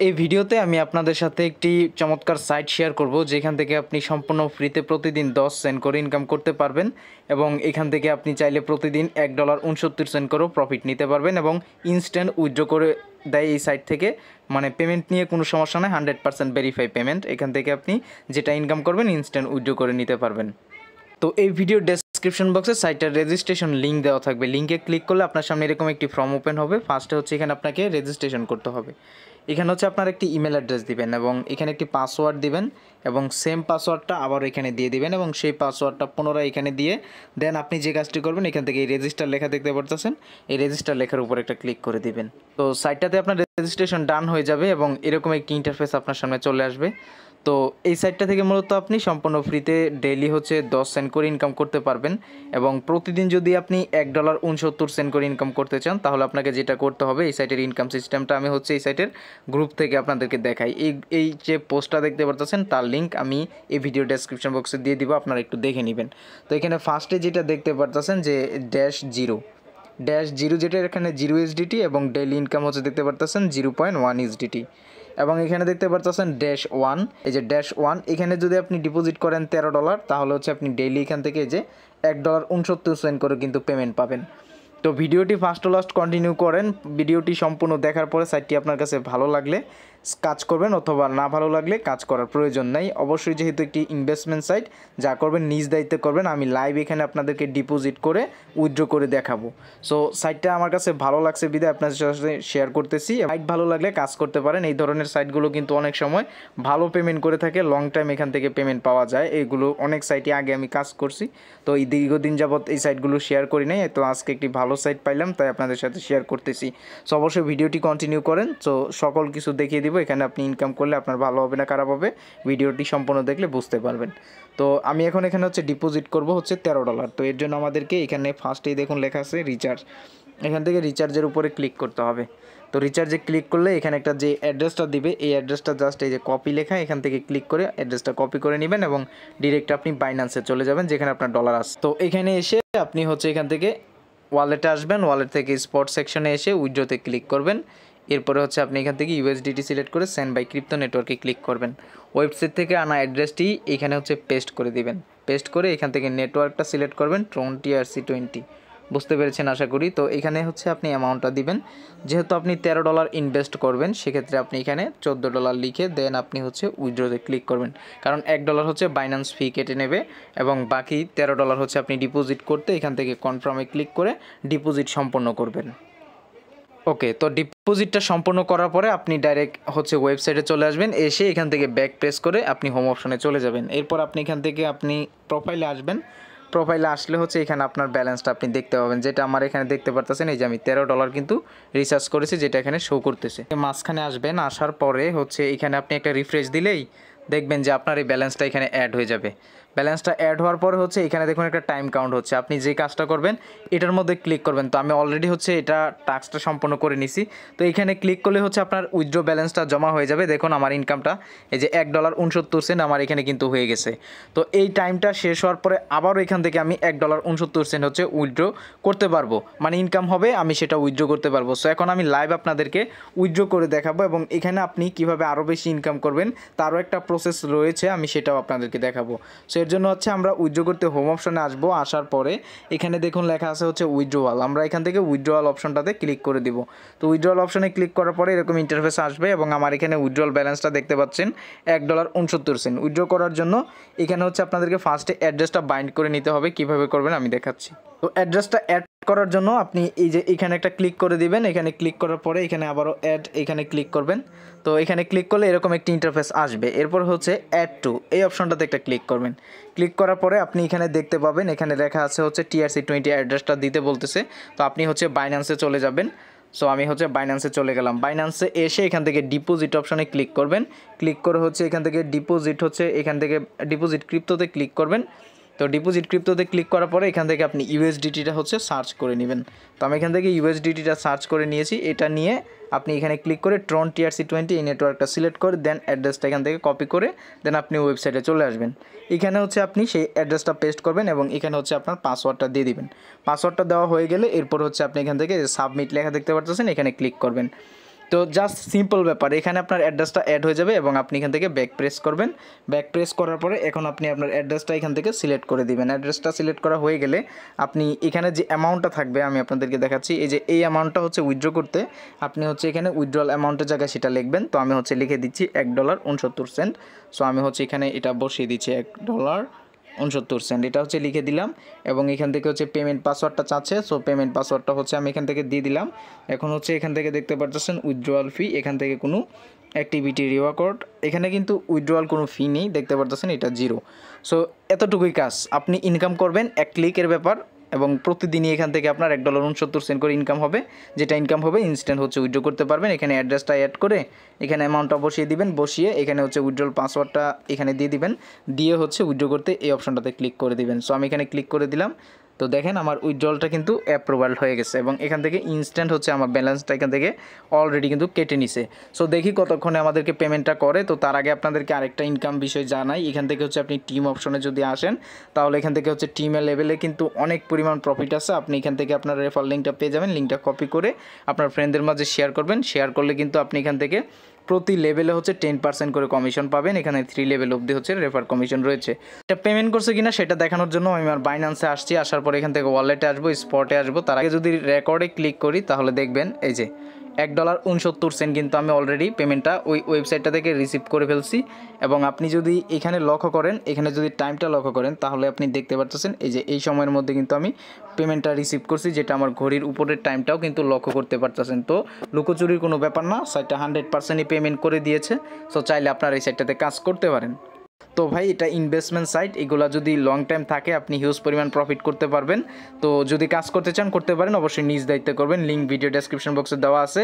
এই ভিডিওতে আমি আপনাদের সাথে একটি চমৎকার সাইট শেয়ার করব যেখান থেকে আপনি সম্পূর্ণ ফ্রিতে প্রতিদিন 10 সেন্ট করে ইনকাম করতে পারবেন এবং এখান থেকে আপনি চাইলে প্রতিদিন $1.69 করেও প্রফিট নিতে পারবেন এবং ইনস্ট্যান্ট উইথড্র করে দেয় এই সাইট থেকে। মানে পেমেন্ট নিয়ে কোনো সমস্যা নয়, 100% ভেরিফাই পেমেন্ট। এখান থেকে আপনি যেটা ইনকাম করবেন ইনস্ট্যান্ট উইথড্র করে নিতে পারবেন। তো এই ভিডিও ডেসক্রিপশন বক্সে সাইটের রেজিস্ট্রেশন লিঙ্ক দেওয়া থাকবে। লিঙ্কে ক্লিক করলে আপনার সামনে এরকম একটি ফর্ম ওপেন হবে। ফার্স্টে হচ্ছে এখানে আপনাকে রেজিস্ট্রেশন করতে হবে। এখানে হচ্ছে আপনার একটি ইমেল অ্যাড্রেস দিবেন এবং এখানে একটি পাসওয়ার্ড দিবেন এবং সেম পাসওয়ার্ডটা আবার এখানে দিয়ে দিবেন এবং সেই পাসওয়ার্ডটা পুনরায় এখানে দিয়ে দেন আপনি যে কাজটি করবেন এখান থেকে এই রেজিস্টার লেখা দেখতে পাচ্ছেন, এই রেজিস্টার লেখার উপর একটা ক্লিক করে দিবেন। তো সাইটটাতে আপনার রেজিস্ট্রেশন ডান হয়ে যাবে এবং এরকম একটি ইন্টারফেস আপনার সামনে চলে আসবে। তো এই সাইটটা থেকে মূলত আপনি সম্পূর্ণ ফ্রিতে ডেইলি হচ্ছে 10 সেন্ট করে ইনকাম করতে পারবেন এবং প্রতিদিন যদি আপনি $1.69 করে ইনকাম করতে চান তাহলে আপনাকে যেটা করতে হবে, এই সাইটের ইনকাম সিস্টেমটা আমি হচ্ছে এই সাইটের গ্রুপ থেকে আপনাদেরকে দেখাই। এই যে পোস্টটা দেখতে পাচ্ছেন তার লিঙ্ক আমি এই ভিডিও ডেসক্রিপশন বক্সে দিয়ে দিব, আপনারা একটু দেখে নেবেন। তো এখানে ফার্স্টে যেটা দেখতে পাচ্ছেন যে -0 যেটা এখানে 0 USDT এবং ডেইলি ইনকাম হচ্ছে দেখতে পাচ্ছেন 0.1 USDT এবং এখানে দেখতে পাচ্ছেন -1, এই যে -1 এখানে যদি আপনি ডিপোজিট করেন $13 তাহলে হচ্ছে আপনি ডেইলি এখান থেকে যে $1.69 করে কিন্তু পেমেন্ট পাবেন। তো ভিডিওটি ফার্স্ট টু লাস্ট কন্টিনিউ করেন। ভিডিওটি সম্পূর্ণ দেখার পরে সাইটটি আপনার কাছে ভালো লাগলে কাজ করবেন অথবা না ভালো লাগলে কাজ করার প্রয়োজন নেই। অবশ্যই যেহেতু একটি ইনভেস্টমেন্ট সাইট, যা করবেন নিজ দায়িত্বে করবেন। আমি লাইভ এখানে আপনাদেরকে ডিপোজিট করে উইথড্র করে দেখাবো। সো সাইটটা আমার কাছে ভালো লাগছে বিধায় আপনাদের সাথে শেয়ার করতেছি। সাইট ভালো লাগলে কাজ করতে পারেন। এই ধরনের সাইটগুলো কিন্তু অনেক সময় ভালো পেমেন্ট করে থাকে, লং টাইম এখান থেকে পেমেন্ট পাওয়া যায়। এইগুলো অনেক সাইটে আগে আমি কাজ করছি, তো এই দীর্ঘদিন যাবৎ এই সাইটগুলো শেয়ার করি নাই। তো আজকে একটি ভালো সাইট পাইলাম তাই আপনাদের সাথে শেয়ার করতেছি। সো অবশ্যই ভিডিওটি কন্টিনিউ করেন। তো সকল কিছু দেখিয়ে দিব। এখানে আপনি ইনকাম করলে আপনার ভালো হবে না খারাপ হবে ভিডিওটি সম্পূর্ণ দেখলে বুঝতে পারবেন। তো আমি এখন এখানে হচ্ছে ডিপোজিট করব হচ্ছে $13। তো এর জন্য আমাদেরকে এখানে ফার্স্টেই দেখুন লেখা আছে রিচার্জ, এখান থেকে রিচার্জের উপরে ক্লিক করতে হবে। তো রিচার্জে ক্লিক করলে এখানে একটা যে অ্যাড্রেসটা দিবে এই অ্যাড্রেসটা জাস্ট এই যে কপি লেখা, এখান থেকে ক্লিক করে অ্যাড্রেসটা কপি করে নেবেন এবং ডিরেক্ট আপনি বাইন্যান্সে চলে যাবেন যেখানে আপনার ডলার আছে। তো এখানে এসে আপনি হচ্ছে এখান থেকে ওয়ালেটে আসবেন, ওয়ালেট থেকে স্পট সেকশনে এসে উইথড্রোতে ক্লিক করবেন। এরপরে হচ্ছে আপনি এখান থেকে USDT সিলেক্ট করে সেন্ড বাই ক্রিপ্টো নেটওয়ার্কে ক্লিক করবেন। ওয়েবসাইট থেকে আনা অ্যাড্রেসটি এখানে হচ্ছে পেস্ট করে দিবেন। পেস্ট করে এখান থেকে নেটওয়ার্কটা সিলেক্ট করবেন ট্রন TRC20। বুঝতে পেরেছেন আশা করি। তো এখানে হচ্ছে আপনি অ্যামাউন্টটা দিবেন। যেহেতু আপনি $13 ইনভেস্ট করবেন সেক্ষেত্রে আপনি এখানে $14 লিখে দেন আপনি হচ্ছে উইথড্রোতে ক্লিক করবেন, কারণ $1 হচ্ছে বাইন্যান্স ফি কেটে নেবে এবং বাকি $13 হচ্ছে আপনি ডিপোজিট করতে এখান থেকে কনফার্মে ক্লিক করে ডিপোজিট সম্পন্ন করবেন। ওকে, তো ডিপোজিটটা সম্পূর্ণ করার পরে আপনি ডাইরেক্ট হচ্ছে ওয়েবসাইটে চলে আসবেন। এসে এখান থেকে ব্যাক প্রেস করে আপনি হোম অপশনে চলে যাবেন। এরপর আপনি এখান থেকে আপনি প্রোফাইলে আসবেন। প্রোফাইলে আসলে হচ্ছে এখানে আপনার ব্যালেন্সটা আপনি দেখতে পাবেন, যেটা আমার এখানে দেখতে পারতেছেন এই যে আমি $13 কিন্তু রিচার্জ করেছি, যেটা এখানে শো করতেছে। মাঝখানে আসবেন, আসার পরে হচ্ছে এখানে আপনি একটা রিফ্রেশ দিলেই দেখবেন যে আপনার এই ব্যালেন্সটা এখানে অ্যাড হয়ে যাবে। ব্যালেন্সটা অ্যাড হওয়ার পরে হচ্ছে এখানে দেখুন একটা টাইম কাউন্ট হচ্ছে, আপনি যে কাজটা করবেন এটার মধ্যে ক্লিক করবেন। তো আমি অলরেডি হচ্ছে এটা টাস্কটা সম্পন্ন করে নিছি। তো এখানে ক্লিক করলে হচ্ছে আপনার উইথড্র ব্যালেন্সটা জমা হয়ে যাবে। দেখুন আমার ইনকামটা এই যে $1.69 আমার এখানে কিন্তু হয়ে গেছে। তো এই টাইমটা শেষ হওয়ার পরে আবারও এখান থেকে আমি $1.69 হচ্ছে উইথড্র করতে পারবো, মানে ইনকাম হবে আমি সেটা উইথড্র করতে পারবো। সো এখন আমি লাইভ আপনাদেরকে উইথড্র করে দেখাবো এবং এখানে আপনি কিভাবে আরও বেশি ইনকাম করবেন তারও একটা প্রসেস রয়েছে, আমি সেটাও আপনাদেরকে দেখাবো। সো এর জন্য হচ্ছে আমরা উইথড্র করতে হোম অপশনে আসবো। আসার পরে এখানে দেখুন লেখা আছে হচ্ছে উইথড্রওয়াল, আমরা এখান থেকে উইথড্রওয়াল অপশনটাতে ক্লিক করে দিব। তো উইথড্রওয়াল অপশনে ক্লিক করার পরে এরকম ইন্টারফেস আসবে এবং আমার এখানে উইথড্রওয়াল ব্যালেন্সটা দেখতে পাচ্ছেন $1.69। উইথড্র করার জন্য এখানে হচ্ছে আপনাদেরকে ফার্স্টে অ্যাড্রেসটা বাইন্ড করে নিতে হবে। কিভাবে করবেন আমি দেখাচ্ছি। তো অ্যাড্রেসটা অ্যাড করার জন্য আপনি এই যে এখানে একটা ক্লিক করে দিবেন। এখানে ক্লিক করার পরে এখানে আবারও অ্যাড এখানে ক্লিক করবেন। তো এখানে ক্লিক করলে এরকম একটি ইন্টারফেস আসবে। এরপর হচ্ছে অ্যাড টু এই অপশনটাতে একটা ক্লিক করবেন। ক্লিক করার পরে আপনি এখানে দেখতে পাবেন এখানে লেখা আছে হচ্ছে TRC20 অ্যাড্রেসটা দিতে বলতেছে। তো আপনি হচ্ছে বাইন্যান্সে চলে যাবেন। সো আমি হচ্ছে বাইন্যান্সে চলে গেলাম। বাইন্যান্সে এসে এখান থেকে ডিপোজিট অপশনে ক্লিক করবেন। ক্লিক করে হচ্ছে এখান থেকে ডিপোজিট হচ্ছে এখান থেকে ডিপোজিট ক্রিপ্টোতে ক্লিক করবেন। তো ডিপোজিট ক্রিপ্টোতে ক্লিক করার পরে এখান থেকে আপনি USDTটা হচ্ছে সার্চ করে নেবেন। তো আমি এখান থেকে USDTটা সার্চ করে নিয়েছি। এটা নিয়ে আপনি এখানে ক্লিক করে ট্রন TRC20 এই নেটওয়ার্কটা সিলেক্ট করে দেন অ্যাড্রেসটা এখান থেকে কপি করে দেন আপনি ওয়েবসাইটে চলে আসবেন। এখানে হচ্ছে আপনি সেই অ্যাড্রেসটা পেস্ট করবেন এবং এখানে হচ্ছে আপনার পাসওয়ার্ডটা দিয়ে দিবেন। পাসওয়ার্ডটা দেওয়া হয়ে গেলে এরপর হচ্ছে আপনি এখান থেকে সাবমিট লেখা দেখতে পাচ্ছেন, এখানে ক্লিক করবেন। তো তো জাস্ট সিম্পল ব্যাপার, এখানে আপনার অ্যাড্রেসটা অ্যাড হয়ে যাবে এবং আপনি এখান থেকে ব্যাক প্রেস করবেন। ব্যাক প্রেস করার পরে এখন আপনি আপনার অ্যাড্রেসটা এখান থেকে সিলেক্ট করে দিবেন। অ্যাড্রেসটা সিলেক্ট করা হয়ে গেলে আপনি এখানে যে অ্যামাউন্টটা থাকবে আমি আপনাদেরকে দেখাচ্ছি, এই যে এই অ্যামাউন্টটা হচ্ছে উইথড্র করতে আপনি হচ্ছে এখানে উইথড্রল অ্যামাউন্টের জায়গায় সেটা লিখবেন। তো আমি হচ্ছে লিখে দিচ্ছি $1.69। সো আমি হচ্ছে এখানে এটা বসিয়ে দিচ্ছি $1.69, এটা হচ্ছে লিখে দিলাম এবং এখান থেকে হচ্ছে পেমেন্ট পাসওয়ার্ডটা চাচ্ছে। সো পেমেন্ট পাসওয়ার্ডটা হচ্ছে আমি এখান থেকে দিয়ে দিলাম। এখন হচ্ছে এখান থেকে দেখতে পাচ্ছেন উইথড্রয়াল ফি, এখান থেকে কোনো অ্যাক্টিভিটি রিওয়ার্ড, এখানে কিন্তু উইথড্রয়াল কোনো ফি নেই, দেখতে পাচ্ছেন এটা 0। সো এতটুকুই কাজ, আপনি ইনকাম করবেন, এক ক্লিকের ব্যাপার এবং প্রতিদিনই এখান থেকে আপনার $1.69 করে ইনকাম হবে। যেটা ইনকাম হবে ইনস্ট্যান্ট হচ্ছে উইথড্র করতে পারবেন। এখানে অ্যাড্রেসটা অ্যাড করে এখানে অ্যামাউন্টটা বসিয়ে দিবেন, বসিয়ে এখানে হচ্ছে উইথড্রল পাসওয়ার্ডটা এখানে দিয়ে দিবেন, দিয়ে হচ্ছে উইথড্র করতে এই অপশনটাতে ক্লিক করে দিবেন। সো আমি এখানে ক্লিক করে দিলাম। তো দেখেন আমার উইথড্রলটা কিন্তু অ্যাপ্রুভাল হয়ে গেছে এবং এখান থেকে ইনস্ট্যান্ট হচ্ছে আমার ব্যালেন্সটা এখান থেকে অলরেডি কিন্তু কেটে নিছে। সো দেখি কতক্ষণে আমাদেরকে পেমেন্টটা করে। তো তার আগে আপনাদেরকে আরেকটা ইনকাম বিষয় জানাই, এখান থেকে হচ্ছে আপনি টিম অপশনে যদি আসেন তাহলে এখান থেকে হচ্ছে টিমের লেভেলে কিন্তু অনেক পরিমাণ প্রফিট আছে। আপনি এখান থেকে আপনার রেফার লিঙ্কটা পেয়ে যাবেন, লিঙ্কটা কপি করে আপনার ফ্রেন্ডদের মাঝে শেয়ার করবেন। শেয়ার করলে কিন্তু আপনি এখান থেকে প্রতি লেভেলে হচ্ছে 10% করে কমিশন পাবেন। এখানে 3 লেভেল অবধি হচ্ছে রেফার কমিশন রয়েছে। এটা পেমেন্ট করছে কিনা সেটা দেখানোর জন্য আমি আমার বাইন্যান্সে আসছি, আসার পরে এখান থেকে ওয়ালেটে আসবো, স্পটে আসবো। তার আগে যদি রেকর্ডে ক্লিক করি তাহলে দেখবেন এই যে $1.69 কিন্তু আমি অলরেডি পেমেন্টটা ওই ওয়েবসাইটটা থেকে রিসিভ করে ফেলছি। এবং আপনি যদি এখানে লক্ষ্য করেন, এখানে যদি টাইমটা লক্ষ্য করেন তাহলে আপনি দেখতে পাচ্ছেন এই যে এই সময়ের মধ্যে কিন্তু আমি পেমেন্টটা রিসিভ করছি, যেটা আমার ঘড়ির উপরের টাইমটাও কিন্তু লক্ষ্য করতে পারতেছেন। তো লুকোচুরির কোনো ব্যাপার না, সাইটটা 100%ই পেমেন্ট করে দিয়েছে। সো চাইলে আপনার এই সাইটটাতে কাজ করতে পারেন। তো ভাই এটা ইনভেস্টমেন্ট সাইট, এগুলো যদি লং টাইম থাকে আপনি হিউজ পরিমাণ প্রফিট করতে পারবেন। তো যদি কাজ করতে চান করতে পারেন, অবশ্যই নিজ দায়িত্বে করবেন। লিঙ্ক ভিডিও ডেসক্রিপশন বক্সে দেওয়া আছে।